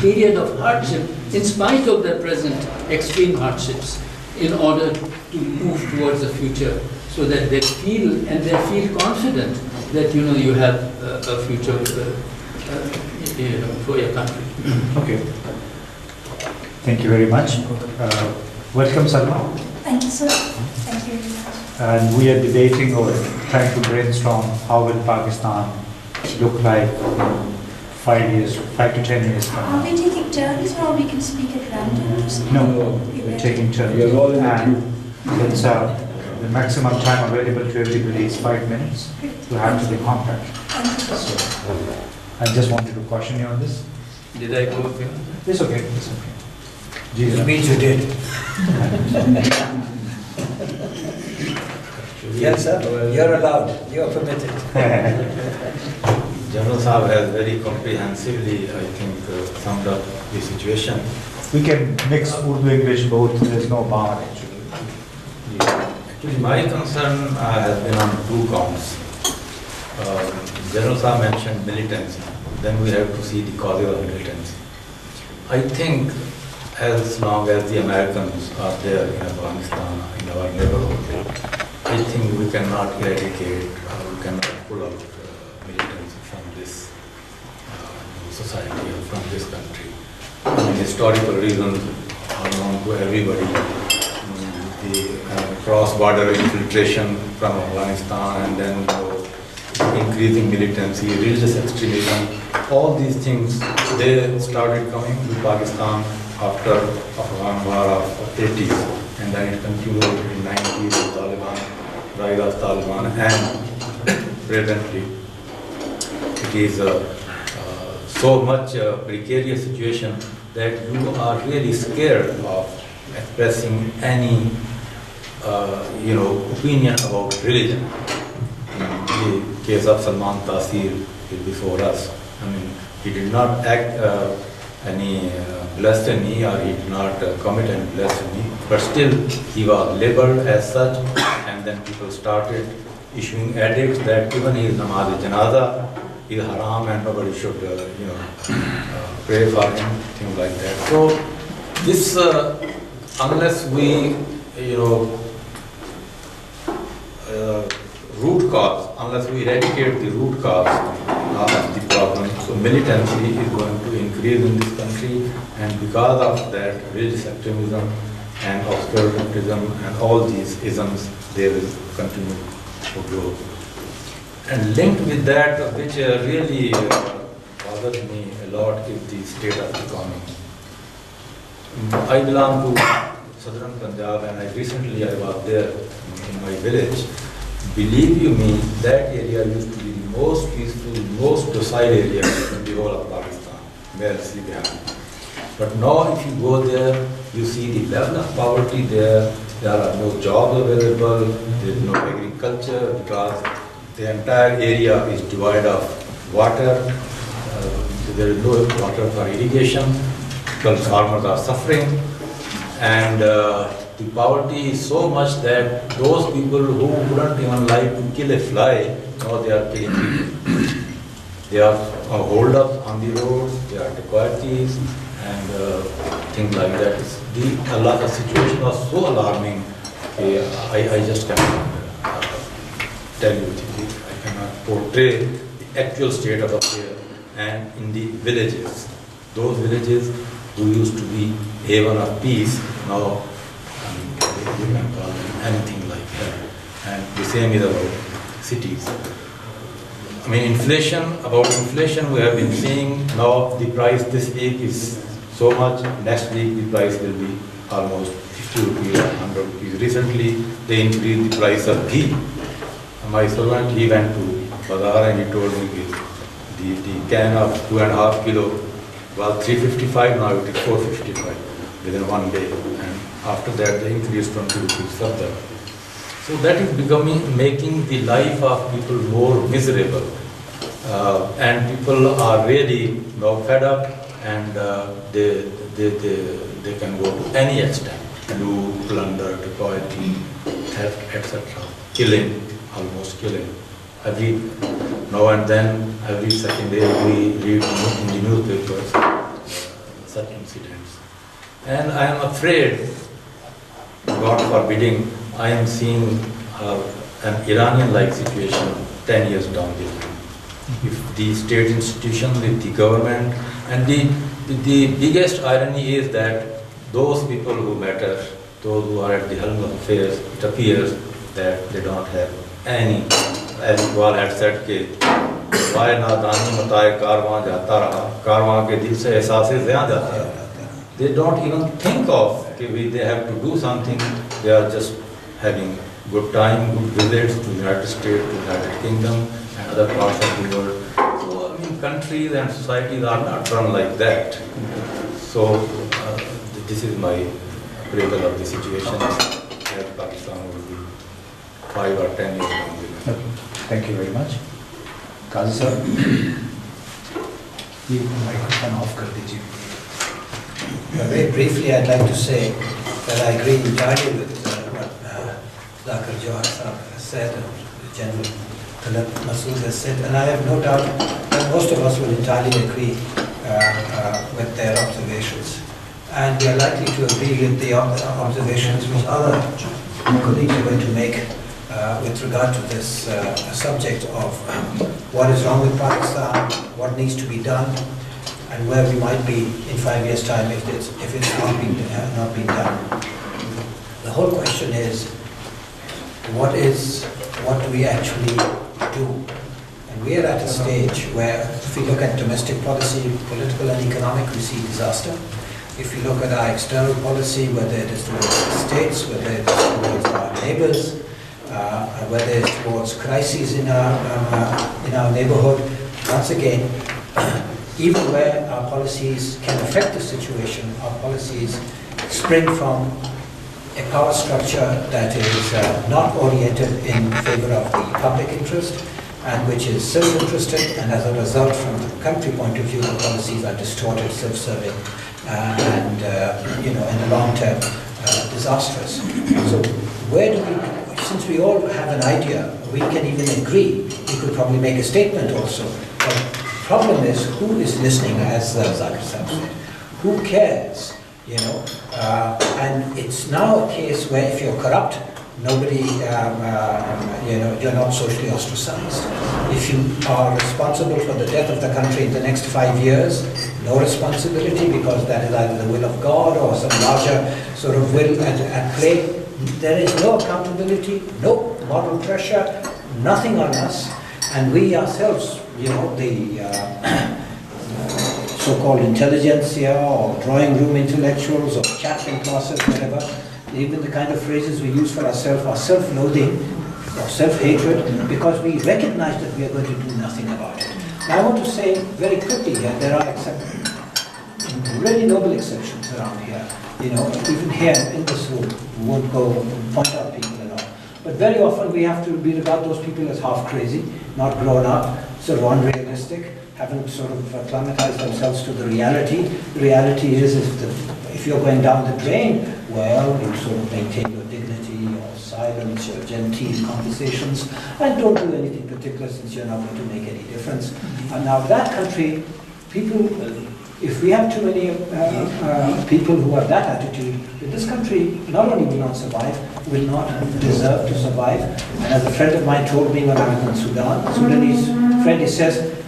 period of hardship in spite of their present extreme hardships in order to move towards the future so that they feel confident that you have a future for your country. Okay. Thank you very much. Welcome, Salma. Thank you, sir. Thank you very much. And we are debating or trying to brainstorm how will Pakistan look like 5 to 10 years from Are now. we taking turns or we can speak at random? No, we're taking turns. And it's the maximum time available to everybody is 5 minutes to have to be compact. So, I just wanted to caution you on this. Did I go okay? It's okay. It's okay. Jesus. It means you did. Yes, sir. You're allowed. You're permitted. General Saab has very comprehensively, I think, summed up the situation. We can mix Urdu, English, both. There's no bar actually. Actually, my concern has been on 2 counts. General Saab mentioned militancy. Then we have to see the causes of militancy. I think as long as the Americans are there in Afghanistan, in our neighborhood, I think we cannot eradicate, we cannot pull out militancy from this society or from this country. Historical reasons are known to everybody. The cross-border infiltration from Afghanistan and then increasing militancy, religious extremism, all these things, they started coming to Pakistan after Afghan war of 80s, and then it continued in 90s with Taliban, rise of Taliban, and presently it is so much precarious situation that you are really scared of expressing any opinion about religion. The case of Salman Taseer is before us. I mean, he did not act any blasphemy or he did not commit any blasphemy, but still he was labeled as such, and then people started issuing edicts that even his namaz janaza is haram and nobody should pray for him, things like that. So this, unless we root cause, unless we eradicate the root cause of the problem, so militancy is going to increase in this country, and because of that, religious extremism and obscurantism and all these isms, they will continue to grow. And linked with that, which really bothers me a lot, is the state of the economy. I belong to southern Punjab, and I was there in my village. Believe you me, that area used to be the most peaceful, most docile area in the whole of Pakistan, where Bihar. But now if you go there, you see the level of poverty there. There are no jobs available, there is no agriculture because the entire area is devoid of water. There is no water for irrigation, because farmers are suffering, and the poverty is so much that those people who wouldn't even like to kill a fly, now they are killing people. They are hold up on the roads, they are dacoities, and things like that. The situation was so alarming, I just cannot tell you, I cannot portray the actual state of affairs. And in the villages, those villages who used to be haven of peace, now you can call them anything like that. And the same is about cities. I mean, inflation we have been seeing. Now the price this week is so much, next week the price will be almost 50 rupees or 100 rupees. Recently they increased the price of ghee. My servant, he went to Bazaar and he told me the can of 2.5 kilo was 355, now it is 455 within 1 day. And after that they increased 20 rupees further. So that is making the life of people more miserable. And people are really now fed up, and they can go to any extent, loot, plunder, dacoity, theft, etc. Killing, almost killing. every now and then, every second day, we read in the newspapers such incidents. And I am afraid, God forbidding, I am seeing an Iranian-like situation 10 years down the line. If the state institution, with the government, and the biggest irony is that those people who matter, those who are at the helm of affairs, it appears that they don't have any, as Iqbal had said, वाय नादानी मताए कारवां जाता रहा, कारवां के दिल से एहसास ज़ियां जाता रहा. They don't even think of they have to do something. They are just having good time, good visits to United States, to United Kingdom and other parts of the world. So I mean, countries and societies are not run like that. So this is my appraisal of the situation that Pakistan will be 5 or 10 years down the line. Okay. Thank you very much. Qazi sir, ये microphone off कर दीजिए. Very briefly, I'd like to say that I agree entirely with what Zakir Jawad has said and General Talat Masood has said, and I have no doubt that most of us will entirely agree with their observations. And we are likely to agree with the observations which other colleagues are going to make with regard to this subject of what is wrong with Pakistan, what needs to be done, and where we might be in 5 years' time if it's not been done. The whole question is, what do we actually do? And we are at a stage where, if we look at domestic policy, political and economic, we see disaster. If you look at our external policy, whether it is towards the states, whether it is towards our neighbors, whether it is towards crises in our neighborhood, once again, even where our policies can affect the situation, our policies spring from a power structure that is not oriented in favor of the public interest and which is self-interested, and as a result, from the country point of view, the policies are distorted, self-serving, and in the long term, disastrous. So where do we, since we all have an idea, we can even agree, we could probably make a statement also. The problem is, who is listening, as Zakir Sahib said? Who cares? And it's now a case where if you're corrupt, nobody, you're not socially ostracized. If you are responsible for the death of the country in the next 5 years, no responsibility, because that is either the will of God or some larger sort of will at play. There is no accountability, no moral pressure, nothing on us, and we ourselves, the so-called intelligentsia or drawing room intellectuals or chattering classes, whatever, even the kind of phrases we use for ourselves are self-loathing or self-hatred, because we recognize that we are going to do nothing about it. Now, I want to say very quickly here, there are really noble exceptions around here. Even here in this room, we won't go and point out people and all. But very often we have to regard those people as half crazy, not grown up, sort of unrealistic, haven't sort of acclimatized themselves to the reality. The reality is if you're going down the drain, well, you sort of maintain your dignity, your silence, your genteel conversations, and don't do anything particular since you're not going to make any difference. And now that country, people, if we have too many people who have that attitude, this country not only will not survive, will not deserve to survive. And as a friend of mine told me when I was in Sudan, Sudanese friend, he says,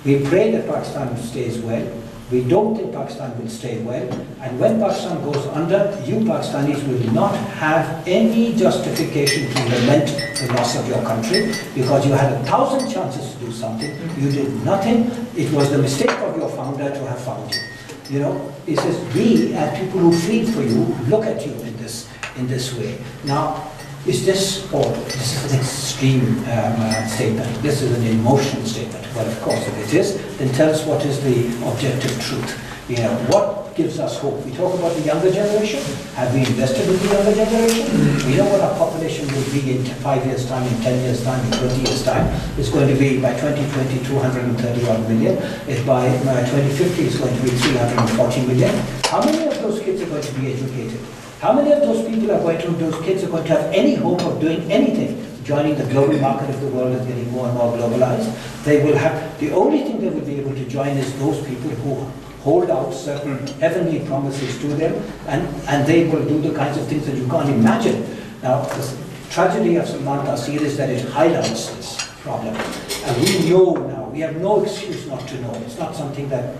we pray that Pakistan stays well. We don't think Pakistan will stay well. And when Pakistan goes under, you Pakistanis will not have any justification to lament the loss of your country, because you had 1,000 chances to do something. You did nothing. It was the mistake of your founder to have found you. He says, we as people who plead for you look at you in this way. Now, is this, this is an extreme statement, this is an emotional statement? Well, of course, if it is, then tell us what is the objective truth. What gives us hope? We talk about the younger generation. Have we invested in the younger generation? We know what our population will be in 5 years' time, in 10 years' time, in 20 years' time. It's going to be, by 2020, 231 million. If by 2050, it's going to be 340 million. How many of those kids are going to be educated? How many of those kids are going to have any hope of doing anything? joining the global market if the world is getting more and more globalized. They will have, the only thing they will be able to join is those people who hold out certain heavenly promises to them, and they will do the kinds of things that you can't imagine. Now, the tragedy of Salman Taseer is that it highlights this problem. And we know now, we have no excuse not to know. It's not something that,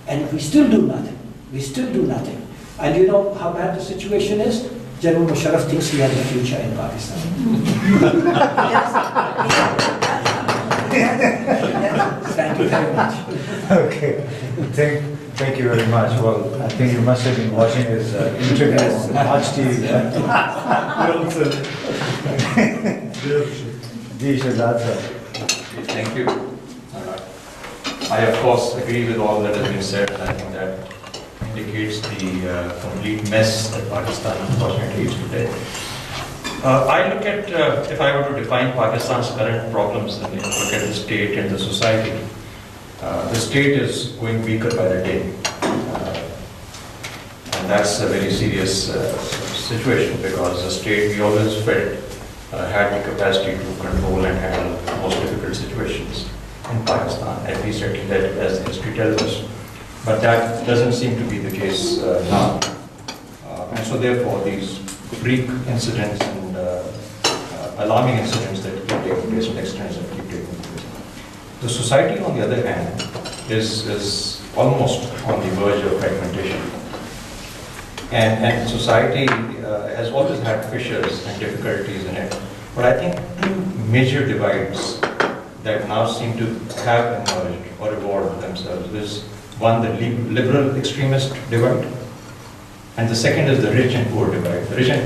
and we still do nothing. We still do nothing. And you know how bad the situation is? General Musharraf thinks he has a future in Pakistan. Thank you very much. Okay, thank you very much. Well, I think you must have been watching his interview on Hajj TV. Ji Shehzad sir. Thank you. I, of course, agree with all that has been said, and I think that indicates the complete mess that Pakistan unfortunately is today. I look at, if I were to define Pakistan's current problems, and look at the state and the society, the state is going weaker by the day. And that's a very serious situation, because the state, we always felt, had the capacity to control and handle the most difficult situations in Pakistan, at least as the history tells us. But that doesn't seem to be the case now. And so therefore these freak incidents and alarming incidents that keep taking place and extremes that keep taking place. The society, on the other hand, is almost on the verge of fragmentation. And society has always had fissures and difficulties in it. But I think two major divides that now seem to have emerged or evolved themselves is one, the liberal extremist divide, and the second is the rich and poor divide. The rich and